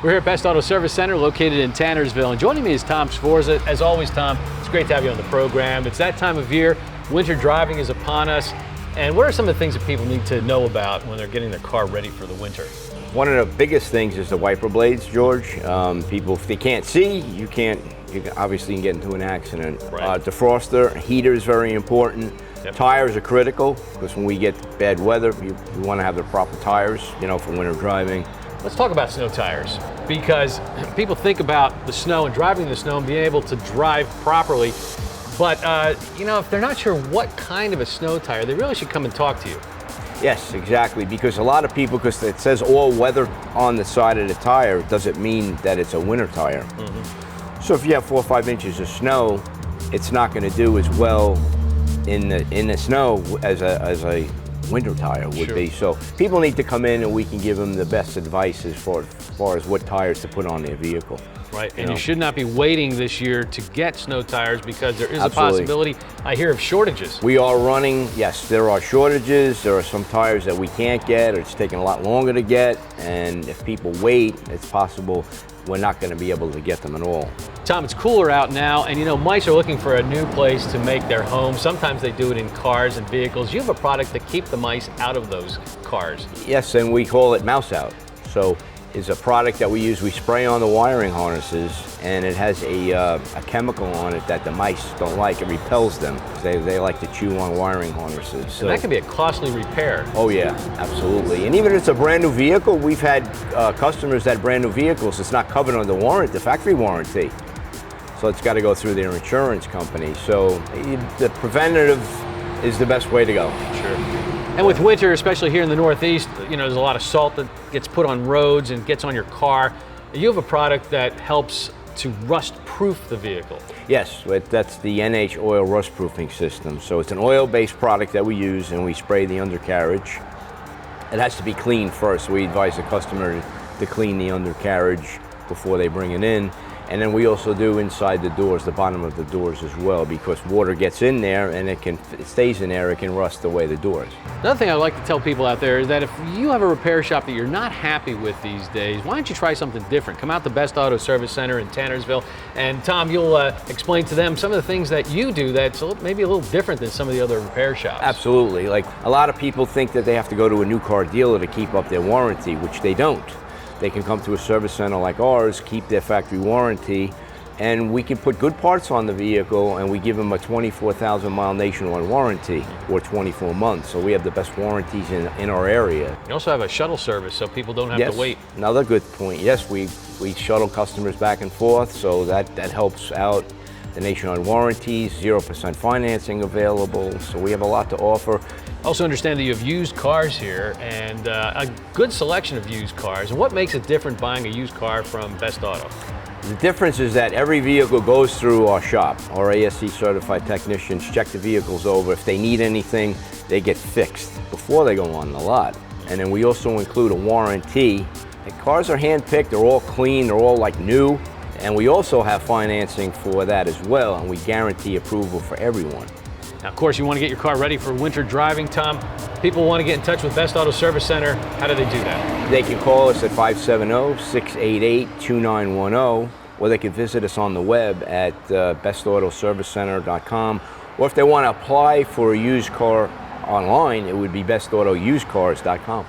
We're here at Best Auto Service Center located in Tannersville, and joining me is Tom Sforza. As always, Tom, it's great to have you on the program. It's that time of year, winter driving is upon us, and what are some of the things that people need to know about when they're getting their car ready for the winter? One of the biggest things is the wiper blades, George. People, if they can't see, you obviously can get into an accident. Right. Defroster, heater is very important. Yep. Tires are critical, because when we get bad weather, you want to have the proper tires, for winter driving. Let's talk about snow tires, because people think about the snow and driving the snow and being able to drive properly, but if they're not sure what kind of a snow tire, they really should come and talk to you. Yes, exactly, because a lot of people, because it says all weather on the side of the tire, doesn't mean that it's a winter tire. Mm-hmm. So if you have 4 or 5 inches of snow, it's not going to do as well in the snow as a winter tire would Sure. be. So people need to come in and we can give them the best advice as far as what tires to put on their vehicle. Right, and you should not be waiting this year to get snow tires, because there is Absolutely. a possibility, I hear, of shortages. We are running, yes, there are shortages. There are some tires that we can't get, or it's taking a lot longer to get, and if people wait, it's possible we're not going to be able to get them at all. Tom, it's cooler out now, and mice are looking for a new place to make their home. Sometimes they do it in cars and vehicles. You have a product to keep the mice out of those cars. Yes, and we call it Mouse Out. So it's a product that we use. We spray on the wiring harnesses, and it has a chemical on it that the mice don't like. It repels them. They like to chew on wiring harnesses. So and that can be a costly repair. Oh yeah, absolutely. And even if it's a brand new vehicle, we've had customers that brand new vehicles, it's not covered under the factory warranty. So it's got to go through their insurance company. So the preventative is the best way to go. Sure. And with winter, especially here in the Northeast, there's a lot of salt that gets put on roads and gets on your car. You have a product that helps to rust-proof the vehicle. Yes, that's the NH oil rust-proofing system. So it's an oil-based product that we use, and we spray the undercarriage. It has to be cleaned first. We advise the customer to clean the undercarriage before they bring it in. And then we also do inside the doors, the bottom of the doors as well, because water gets in there and it stays in there, it can rust away the doors. Another thing I like to tell people out there is that if you have a repair shop that you're not happy with these days, why don't you try something different? Come out to Best Auto Service Center in Tannersville, and Tom, you'll explain to them some of the things that you do that's maybe a little different than some of the other repair shops. Absolutely. Like, a lot of people think that they have to go to a new car dealer to keep up their warranty, which they don't. They can come to a service center like ours, keep their factory warranty, and we can put good parts on the vehicle, and we give them a 24,000 mile nationwide warranty, or 24 months. So we have the best warranties in our area. You also have a shuttle service, so people don't have to wait. Another good point. Yes, we shuttle customers back and forth, so that helps out. The nationwide warranties, 0% financing available, so we have a lot to offer. Also understand that you have used cars here, and a good selection of used cars. And what makes it different buying a used car from Best Auto? The difference is that every vehicle goes through our shop. Our ASC certified technicians check the vehicles over. If they need anything, they get fixed before they go on the lot. And then we also include a warranty. The cars are hand-picked, they're all clean, they're all like new. And we also have financing for that as well, and we guarantee approval for everyone. Now, of course, you want to get your car ready for winter driving, Tom. People want to get in touch with Best Auto Service Center. How do they do that? They can call us at 570-688-2910, or they can visit us on the web at bestautoservicecenter.com. Or if they want to apply for a used car online, it would be bestautoused.cars.com.